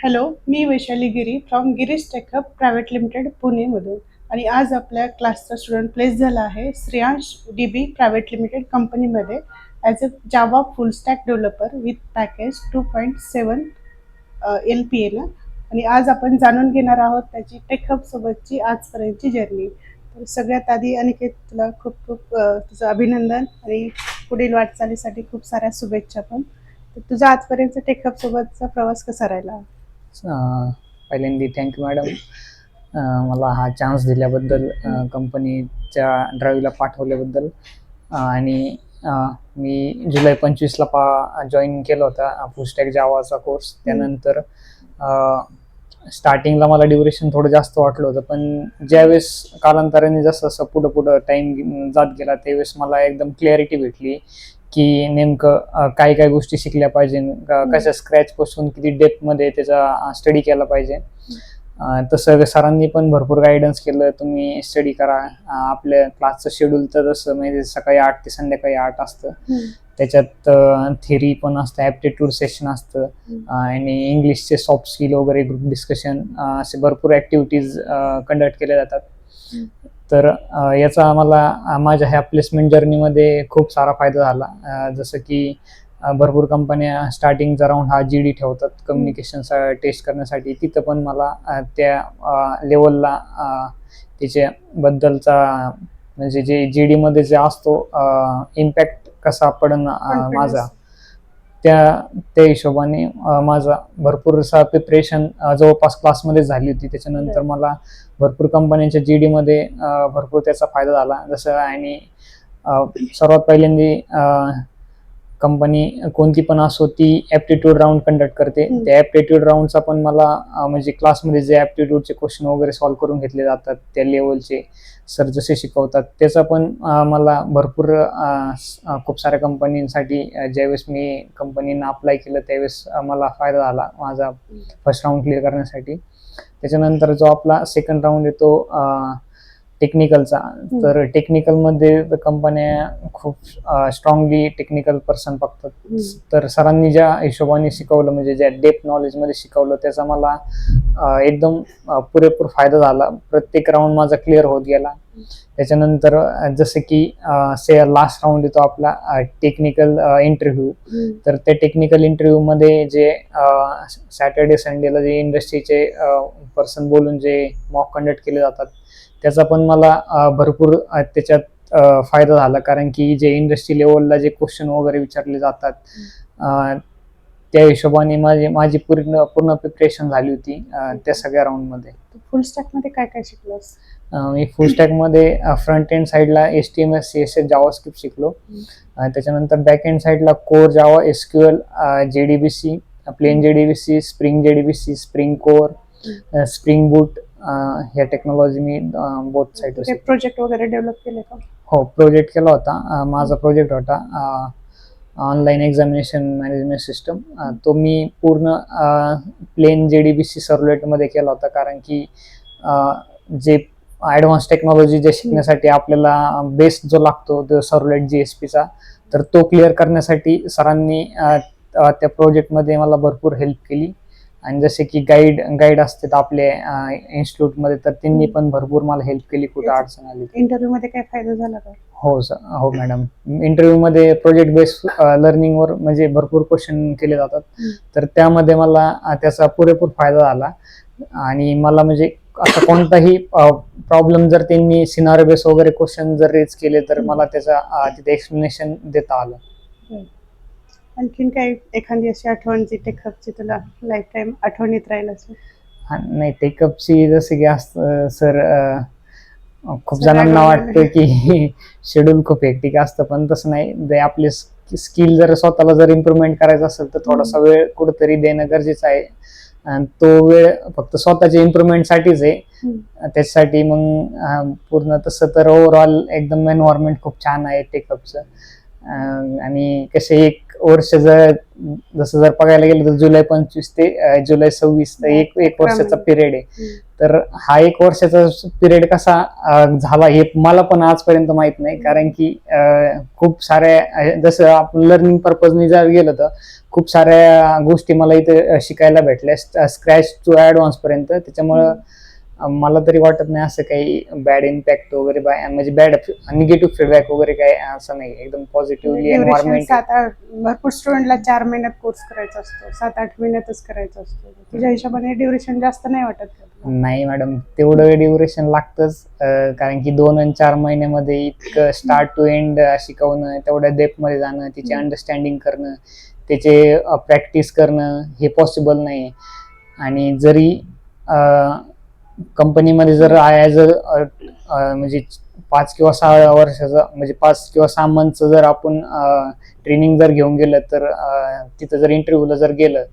Hello, मी Vaishali Giri from Girish Techup private limited पुणेमधून. आणि आज आपल्या क्लासचा स्टुडंट प्लेस झाला आहे श्रेयांश डी प्रायव्हेट लिमिटेड कंपनीमध्ये as a Java full stack developer with package 2.7 LPA. आणि आज आपण जाणून घेणार आहोत त्याची टेकअप सोबतची आजपर्यंतची जर्नी. तर सगळ्यात आधी अनिकेत, तुला खूप खूप तुझं अभिनंदन आणि पुढील वाटचालीसाठी खूप साऱ्या शुभेच्छा पण. तर तुझा आजपर्यंत टेकअप सोबतचा प्रवास कसा राहिला? पहिल्यांदा थँक्यू मॅडम, मला हा चान्स दिल्याबद्दल, कंपनीच्या ड्राईव्हला पाठवल्याबद्दल. आणि मी जुलै 25ला जॉईन केला होता फुलस्टॅक जावाचा कोर्स. त्यानंतर स्टार्टिंगला मला ड्युरेशन थोडं जास्त वाटलं होतं, पण ज्यावेळेस कालांतराने जसं जसं पुढं पुढं टाईम जात गेला त्यावेळेस मला एकदम क्लॅरिटी भेटली की नेमकं काय काय गोष्टी शिकल्या पाहिजे, कशा स्क्रॅच पासून किती डेप्थमध्ये त्याचा स्टडी केला पाहिजे. तसं सरांनी पण भरपूर गायडन्स केलं, तुम्ही स्टडी करा. आपल्या क्लासचं शेड्यूल तर जसं म्हणजे सकाळी 8 ते संध्याकाळी 8 असतं. त्याच्यात थेरी पण असतं, ॲप्टिट्यूड सेशन असतं, आणि इंग्लिशचे सॉफ्ट स्किल वगैरे, ग्रुप डिस्कशन, असे भरपूर ॲक्टिव्हिटीज कंडक्ट केल्या जातात. तर याचा आम्हाला माझ्या ह्या प्लेसमेंट जर्नीमध्ये खूप सारा फायदा झाला. जसं की भरपूर कंपन्या स्टार्टिंगचा राऊंड हा GD ठेवतात कम्युनिकेशन टेस्ट करण्यासाठी. तिथं पण मला त्या लेवलला त्याच्याबद्दलचा म्हणजे जे GD मध्ये जे असतो इम्पॅक्ट कसा पडन माझा, त्या हिशोबाने माझा भरपूरसा प्रिपरेशन जवळपास क्लासमध्ये झाली होती. त्याच्यानंतर मला भरपूर कंपन्यांच्या GD मध्ये भरपूर त्याचा फायदा झाला. जसं आणि सर्वात पहिल्यांदा कंपनी कोणती पण असो ती ॲप्टिट्यूड राऊंड कंडक्ट करते. त्या ॲप्टिट्यूड राऊंडचा पण मला म्हणजे क्लासमध्ये जे ॲप्टिट्यूडचे क्वेश्चन वगैरे सॉल्व्ह करून घेतले जातात त्या लेवलचे सर जसे शिकवतात, त्याचा पण मला भरपूर खूप साऱ्या कंपनींसाठी ज्यावेळेस मी कंपनीनं अप्लाय केलं त्यावेळेस मला फायदा झाला माझा फर्स्ट राऊंड क्लिअर करण्यासाठी. त्याच्यानंतर जो आपला सेकंड राऊंड येतो टेक्निकलचा, तर टेक्निकलमध्ये कंपन्या खूप स्ट्रॉंगली टेक्निकल पर्सन बघतात. तर सरांनी ज्या हिशोबाने शिकवलं, म्हणजे ज्या डेप्थ नॉलेजमध्ये शिकवलं, त्याचा मला एकदम पुरेपूर फायदा झाला. प्रत्येक राऊंड माझा क्लिअर होत गेला. त्याच्यानंतर जसं की लास्ट राऊंड येतो आपला टेक्निकल इंटरव्ह्यू. तर त्या टेक्निकल इंटरव्ह्यूमध्ये जे सॅटर्डे संडेला जे इंडस्ट्रीचे पर्सन बोलून जे मॉक कंडक्ट केले जातात, त्याचा पण मला भरपूर त्याच्यात फायदा झाला. कारण की जे इंडस्ट्री लेवलला जे क्वेश्चन वगैरे विचारले जातात त्या हिशोबाने माझी पूर्ण प्रिपरेशन झाली होती त्या सगळ्या राऊंडमध्ये. फुल स्टॅकमध्ये काय काय शिकलोस? मी फुल स्टॅकमध्ये फ्रंट एंड साईडला HTML CSS जावास्क्रिप्ट शिकलो. त्याच्यानंतर बॅक एंड साईडला core Java SQL, JDBC, plain JDBC, spring JDBC, spring core, spring boot, ह्या टेक्नॉलॉजी मी बोथ साईड. प्रोजेक्ट वगैरे डेव्हलप केले का? हो, प्रोजेक्ट केला होता. माझा प्रोजेक्ट होता ऑनलाईन एक्झामिनेशन मॅनेजमेंट सिस्टम. तो मी पूर्ण प्लेन JDBC सर्व्हलेटमध्ये केला होता. कारण की जे ॲडव्हान्स टेक्नॉलॉजी जे शिकण्यासाठी आपल्याला बेस जो लागतो सर्व्हलेट GSPचा, तर तो क्लिअर करण्यासाठी सरांनी त्या प्रोजेक्टमध्ये मला भरपूर हेल्प केली. आणि जसे की गाईड असतात आपल्या इन्स्टिट्यूटमध्ये, तर त्यांनी पण भरपूर मला हेल्प केली कुठं अडचण आली. इंटरव्ह्यू मध्ये काय फायदा झाला का? हो हो मॅडम, इंटरव्ह्यूमध्ये प्रोजेक्ट बेस्ड लर्निंगवर म्हणजे भरपूर क्वेश्चन केले जातात. तर त्यामध्ये मला त्याचा पुरेपूर फायदा झाला. आणि मला म्हणजे असं कोणताही प्रॉब्लेम जर त्यांनी सिनारिओ बेस वगैरे क्वेश्चन जर रेज केले तर मला त्याचा तिथे एक्सप्लेनेशन देता आलं. आणखीन काही एखादी अशी आठवण जी टेकअपची तुला लाईफ टाईम आठवणीत राहील असेल? नाही, टेकअपची जसं की असतं सर, खूप जणांना वाटतं की शेड्यूल खूप हेक्टिक असतं, पण तसं नाही. आपले स्किल जर स्वतःला जर इम्प्रूव्हमेंट करायचं असेल तर थोडासा वेळ कुठेतरी देणं गरजेचं आहे. आणि तो वेळ फक्त स्वतःच्या इम्प्रूव्हमेंटसाठीच आहे. त्याच्यासाठी मग पूर्ण तसं तर ओव्हरऑल एकदम एन्व्हायरमेंट खूप छान आहे टेकअपचं. आणि कसे एक वर्ष जसं जर बघायला गेलं तर जुलै 25 ते जुलै 26 तर एक वर्षाचा पिरियड आहे. तर हा 1 वर्षाचा पिरियड कसा झाला हे मला पण आजपर्यंत माहित नाही, कारण की खूप साऱ्या जसं आपण लर्निंग पर्पजने जर गेलं तर खूप साऱ्या गोष्टी मला इथे शिकायला भेटल्या स्क्रॅच टू ऍडव्हान्स पर्यंत. त्याच्यामुळं मला तरी वाटत नाही असं काही बॅड इम्पॅक्ट वगैरे म्हणजे बॅड निगेटिव्ह फीडबॅक वगैरे काय असं नाही. एकदम पॉझिटिव्हली एन्व्हायरमेंट. भरपूर स्टुडंटला 4 महिन्यात कोर्स करायचा असतो, 7-8 महिन्यातच करायचा असतो. तुझ्या हिशोबाने ड्युरेशन जास्त नाही वाटत का? नाही मॅडम, तेवढं ड्युरेशन लागतंच, कारण की 2 आणि 4 महिन्यामध्ये इतकं स्टार्ट टू एंड शिकवणं, तेवढ्या डेप्थ मध्ये जाणं, तिची अंडरस्टँडिंग करणं, त्याचे प्रॅक्टिस करणं हे पॉसिबल नाही. आणि जरी कंपनीमध्ये जर ॲज म्हणजे 5 किंवा 6 वर्षाचं म्हणजे 5 किंवा 6 मंथचं जर आपण ट्रेनिंग जर घेऊन गेलं तर तिथं जर इंटरव्ह्यूला जर गेलं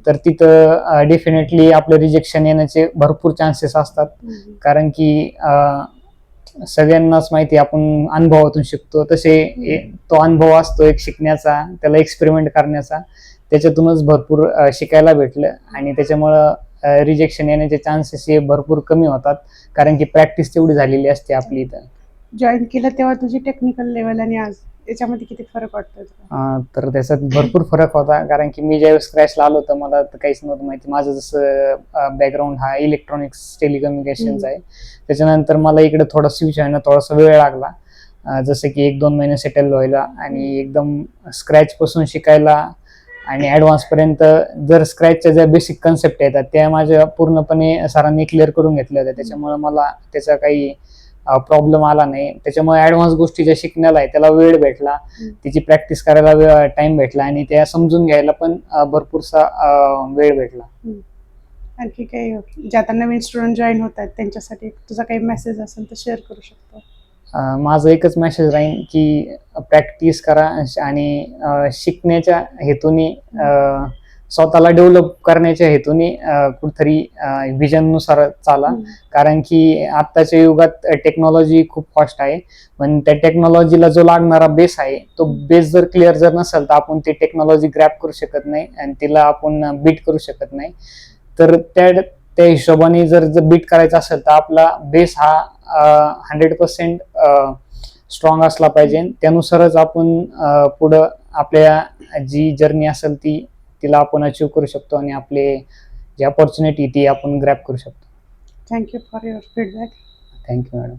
तर तिथं डेफिनेटली आपलं रिजेक्शन येण्याचे भरपूर चान्सेस असतात. कारण की सगळ्यांनाच माहिती आपण अनुभवातून शिकतो, तसे तो अनुभव असतो एक शिकण्याचा, त्याला एक्सपेरिमेंट करण्याचा, त्याच्यातूनच भरपूर शिकायला भेटलं. आणि त्याच्यामुळं रिजेक्शन येण्याचे चान्सेस हे भरपूर कमी होतात, कारण की प्रॅक्टिस तेवढी झालेली असते आपली इथं. जॉईन केलं तेव्हा तुझी टेक्निकल लेवल आणि आज याच्यामध्ये किती फरक वाटतो? तर त्याच्यात भरपूर फरक होता, कारण की मी ज्यावेळेस क्रॅशला आलो होतं मला तर काहीच नव्हतं माहिती. माझं जसं बॅकग्राऊंड हा इलेक्ट्रॉनिक्स टेलिकम्युनिकेशनचा आहे. त्याच्यानंतर मला इकडे थोडा स्विच व्हायला थोडासा वेळ लागला, जसं की 1-2 महिने सेटल व्हायला आणि एकदम स्क्रॅच पासून शिकायला आणि ऍडव्हान्स पर्यंत. जर स्क्रॅचच्या ज्या बेसिक कन्सेप्ट येतात त्या माझ्या पूर्णपणे सरांनी क्लिअर करून घेतल्या होत्या, त्याच्यामुळे मला त्याचा काही प्रॉब्लेम आला नाही. त्याच्यामुळे ऍडव्हान्स गोष्टी ज्या शिकण्याला आहे त्याला वेळ भेटला, तिची प्रॅक्टिस करायला टाइम भेटला आणि त्या समजून घ्यायला पण भरपूरसा वेळ भेटला. आणखी काही जे आता नवीन स्टुडंट जॉईन होतात त्यांच्यासाठी तुझा काही मेसेज असेल तर शेअर करू शकतो? माझं एकच मेसेज राहील की प्रॅक्टिस करा आणि शिकण्याच्या हेतूने, स्वतःला डेव्हलप करण्याच्या हेतूने कुठतरी विजननुसार चाला. कारण की आत्ताच्या युगात टेक्नॉलॉजी खूप फास्ट आहे, पण त्या टेक्नॉलॉजीला जो लागणारा बेस आहे तो बेस जर क्लिअर जर नसेल तर आपण ती टेक्नॉलॉजी ग्रॅप करू शकत नाही आणि तिला आपण बीट करू शकत नाही. तर त्या हिशोबाने जर बीट करायचा असेल तर आपला बेस हा 100% स्ट्रॉंग असला पाहिजे. त्यानुसारच आपण पुढं आपल्या जी जर्नी असेल तिला आपण अचीव करू शकतो आणि आपले जी अपॉर्च्युनिटी ती आपण ग्रॅब करू शकतो. Thank you for your feedback. Thank you madam.